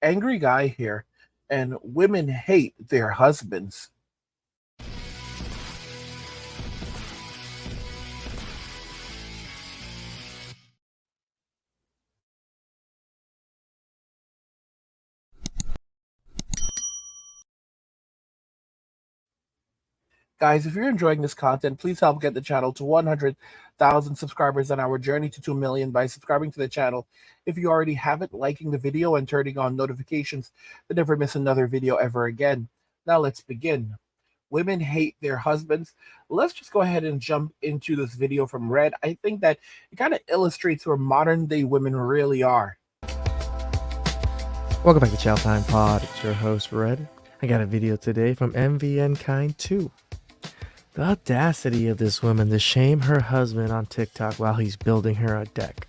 angry guy here, and women hate their husbands. Guys, if you're enjoying this content, please help get the channel to 100,000 subscribers on our journey to 2 million by subscribing to the channel if you already haven't, liking the video, and turning on notifications to never miss another video ever again. Now let's begin. Women hate their husbands. Let's just go ahead and jump into this video from Red. I think that it kind of illustrates where modern day women really are. Welcome back to Chow Time Pod. It's your host, Red. I got a video today from MVN Kind 2. The audacity of this woman to shame her husband on TikTok while he's building her a deck.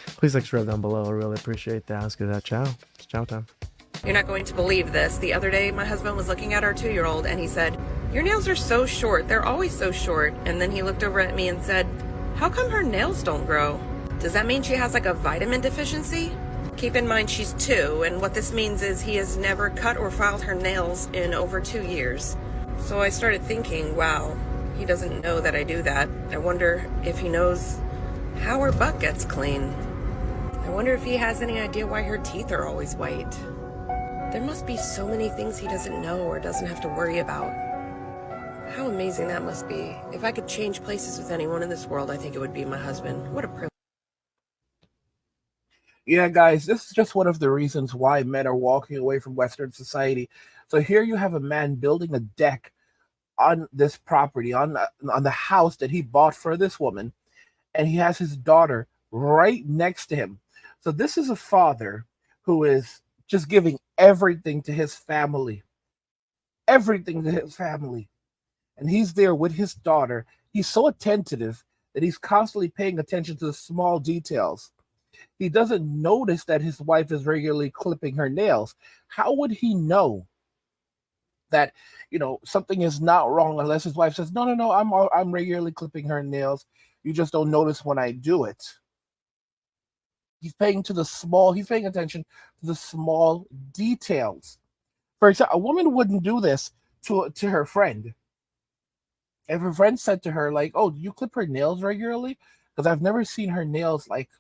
Please like subscribe down below. I really appreciate that. Let's get that chow. It's chow time. You're not going to believe this. The other day, my husband was looking at our 2-year-old and he said, "Your nails are so short. They're always so short." And then he looked over at me and said, "How come her nails don't grow? Does that mean she has like a vitamin deficiency?" Keep in mind she's 2, and what this means is he has never cut or filed her nails in over 2 years. So I started thinking, wow, he doesn't know that I do that. I wonder if he knows how her butt gets clean. I wonder if he has any idea why her teeth are always white. There must be so many things he doesn't know or doesn't have to worry about. How amazing that must be. If I could change places with anyone in this world, I think it would be my husband. What a privilege. Yeah, guys, this is just one of the reasons why men are walking away from Western society. So here you have a man building a deck on this property, on the house that he bought for this woman, and he has his daughter right next to him. So this is a father who is just giving everything to his family, everything to his family. And he's there with his daughter. He's so attentive that he's constantly paying attention to the small details. He doesn't notice that his wife is regularly clipping her nails. How would he know that, something is not wrong unless his wife says, "No, no, no, I'm regularly clipping her nails. You just don't notice when I do it." He's paying attention to the small details. For example, a woman wouldn't do this to her friend. If her friend said to her, like, "Oh, do you clip her nails regularly? Because I've never seen her nails like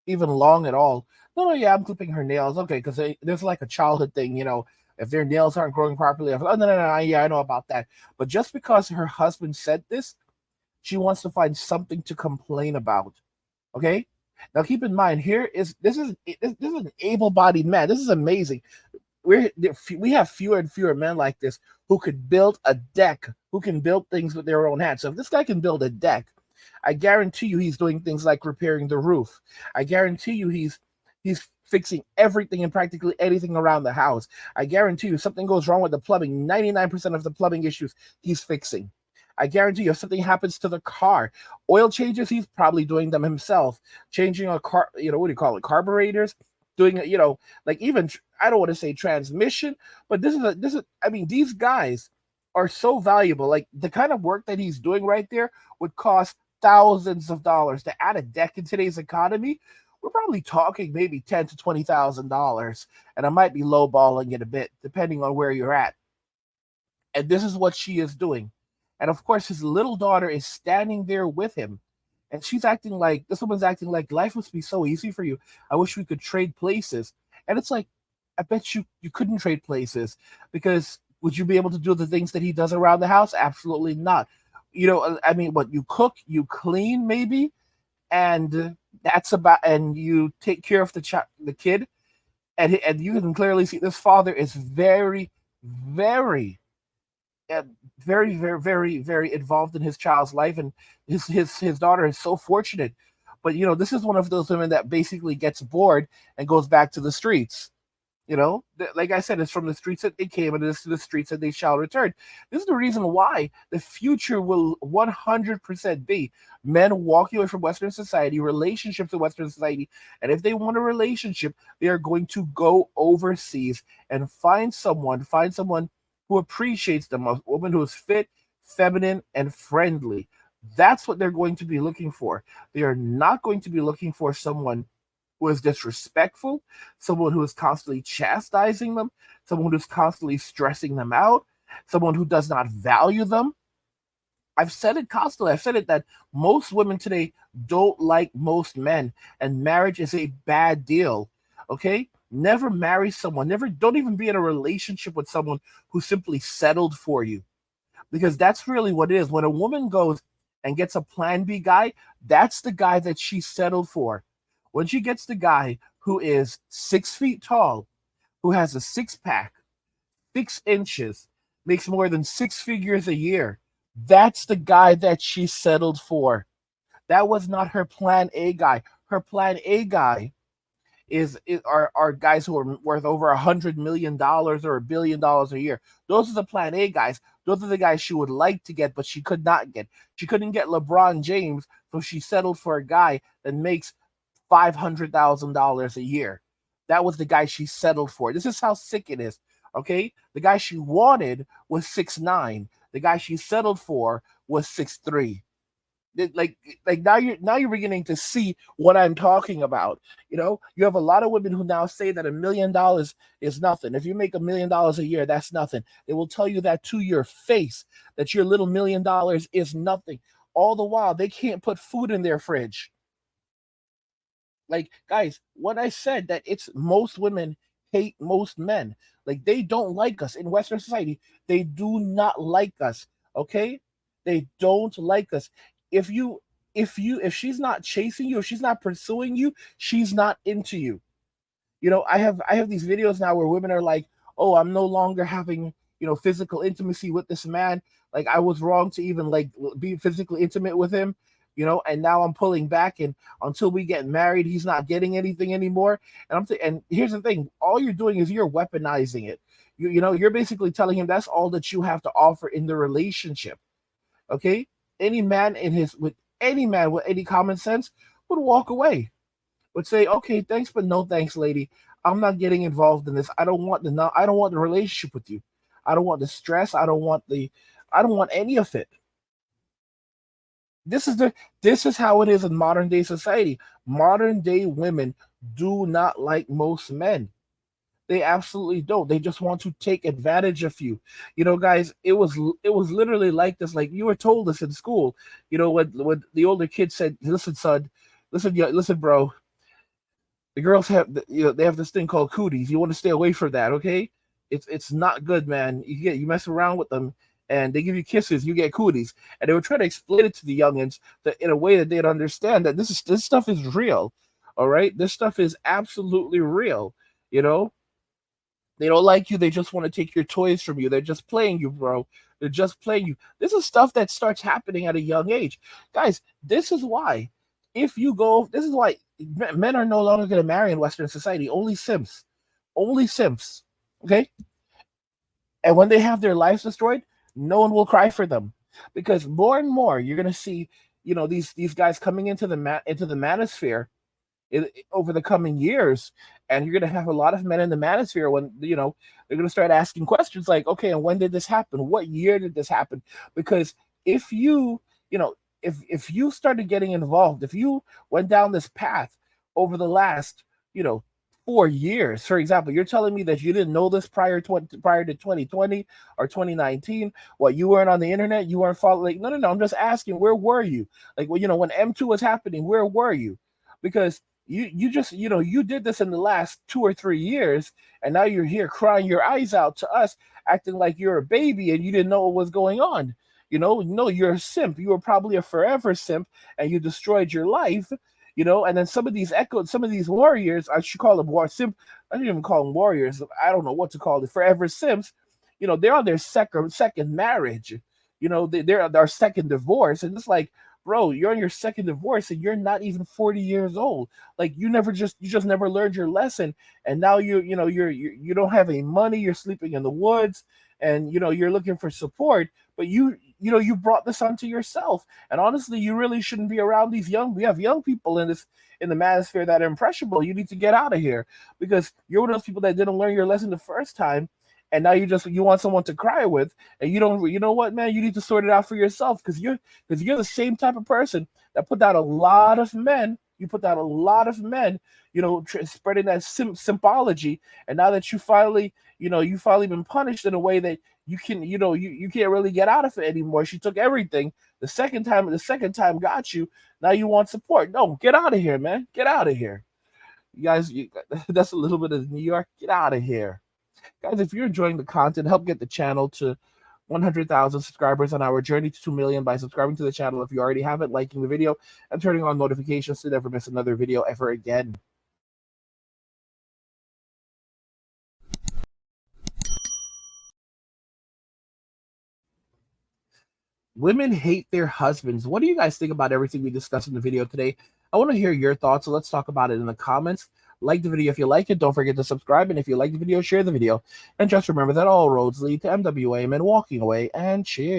even long at all." "No, no, yeah, I'm clipping her nails." Okay, because there's like a childhood thing, if their nails aren't growing properly. "Oh, no, no, no, yeah, I know about that." But just because her husband said this, she wants to find something to complain about. Okay? Now keep in mind, this is an able-bodied man. This is amazing. We have fewer and fewer men like this who could build a deck, who can build things with their own hands. So if this guy can build a deck, I guarantee you he's doing things like repairing the roof. I guarantee you he's fixing everything and practically anything around the house. I guarantee you if something goes wrong with the plumbing, 99% of the plumbing issues he's fixing. I guarantee you if something happens to the car, oil changes, he's probably doing them himself. Changing a car, what do you call it, carburetors, doing it, like even, I don't want to say transmission, but these guys are so valuable. Like the kind of work that he's doing right there would cost thousands of dollars. To add a deck in today's economy, we're probably talking maybe $10,000 to $20,000, and I might be lowballing it a bit depending on where you're at. And this is what she is doing. And of course, his little daughter is standing there with him, and this woman's acting like life must be so easy for you. I wish we could trade places. And it's like, I bet you couldn't trade places, because would you be able to do the things that he does around the house? Absolutely not. What you cook, you clean, maybe, and you take care of the kid, and you can clearly see this father is very, very, very, very, very, very involved in his child's life, and his daughter is so fortunate. But this is one of those women that basically gets bored and goes back to the streets. Like I said, it's from the streets that they came, and it is to the streets that they shall return. This is the reason why the future will 100% be men walking away from Western society, relationships in Western society. And if they want a relationship, they are going to go overseas and find someone who appreciates them, a woman who is fit, feminine, and friendly. That's what they're going to be looking for. They are not going to be looking for someone who is disrespectful, someone who is constantly chastising them, someone who's constantly stressing them out, someone who does not value them. I've said it constantly. I've said it that most women today don't like most men, and marriage is a bad deal. Okay? Never marry someone. Never, don't even be in a relationship with someone who simply settled for you, because that's really what it is. When a woman goes and gets a plan B guy, that's the guy that she settled for. When she gets the guy who is 6 feet tall, who has a six pack, 6 inches, makes more than six figures a year, that's the guy that she settled for. That was not her plan A guy. Her plan A guy are guys who are worth over $100 million or $1 billion a year. Those are the plan A guys. Those are the guys she would like to get, but she could not get. She couldn't get LeBron James, so she settled for a guy that makes $500,000 a year. That was the guy she settled for. This is how sick it is. Okay, the guy she wanted was 6'9". The guy she settled for was 6'3". Like now you're beginning to see what I'm talking about. You have a lot of women who now say that $1 million is nothing. If you make $1 million a year, that's nothing. They will tell you that to your face, that your little $1 million is nothing. All the while they can't put food in their fridge. Like, guys, when I said that it's most women hate most men, like, they don't like us in Western society. They do not like us. Okay, they don't like us. If you if she's not chasing you, if she's not pursuing you, she's not into you. I have these videos now where women are like, "Oh, I'm no longer having, physical intimacy with this man. Like, I was wrong to even like be physically intimate with him, and now I'm pulling back, and until we get married, he's not getting anything anymore." And here's the thing, all you're doing is you're weaponizing it. You're basically telling him that's all that you have to offer in the relationship. Okay? Any man with any common sense would walk away, would say, "Okay, thanks, but no thanks, lady. I'm not getting involved in this. I don't want the relationship with you. I don't want the stress. I don't want any of it." This is how it is in modern day society. Modern day women do not like most men. They absolutely don't. They just want to take advantage of you. Guys, it was literally like this. Like, you were told this in school. When the older kid said, "Listen, son, listen, bro. The girls they have this thing called cooties. You want to stay away from that, okay? It's not good, man. You mess around with them, and they give you kisses, you get cooties." And they were trying to explain it to the youngins that in a way that they'd understand that this stuff is real. All right, this stuff is absolutely real. You know, they don't like you. They just want to take your toys from you. They're just playing you, bro. They're just playing you. This is stuff that starts happening at a young age. Guys, this is why, this is why men are no longer going to marry in Western society. Only simps. Only simps. Okay? And when they have their lives destroyed, no one will cry for them. Because more and more, you're going to see, these guys coming into into the manosphere over the coming years, and you're going to have a lot of men in the manosphere when they're going to start asking questions like, "Okay, and when did this happen? What year did this happen?" Because if if you started getting involved, if you went down this path over the last 4 years, for example, you're telling me that you didn't know this prior to 2020 or 2019. What, you weren't on the internet, you weren't following? Like, no, I'm just asking, where were you? Like, when M2 was happening, where were you? Because you just you did this in the last 2 or 3 years, and now you're here crying your eyes out to us, acting like you're a baby and you didn't know what was going on. No, you're a simp. You were probably a forever simp, and you destroyed your life. And then some of these warriors, I should call them simp. I didn't even call them warriors. I don't know what to call it. Forever simps. They're on their second marriage. They're their second divorce, and it's like, bro, you're on your second divorce and you're not even 40 years old. Like, you just never learned your lesson, and now you don't have any money. You're sleeping in the woods, and you're looking for support, but you brought this onto yourself. And honestly, you really shouldn't be around we have young people in the manosphere that are impressionable. You need to get out of here, because you're one of those people that didn't learn your lesson the first time, and now you want someone to cry with, and you don't. You know what, man? You need to sort it out for yourself, because you're the same type of person that put down a lot of men. You put down a lot of men, spreading that symbology. And now that you finally been punished in a way that you can, you can't really get out of it anymore. She took everything. The second time got you. Now you want support. No, get out of here, man. Get out of here. You guys, that's a little bit of New York. Get out of here. Guys, if you're enjoying the content, help get the channel to 100,000 subscribers on our journey to 2 million by subscribing to the channel if you already haven't, liking the video, and turning on notifications to never miss another video ever again. Women hate their husbands. What do you guys think about everything we discussed in the video today? I want to hear your thoughts, so let's talk about it in the comments. Like the video if you like it. Don't forget to subscribe. And if you like the video, share the video. And just remember that all roads lead to MWA and walking away. And cheers.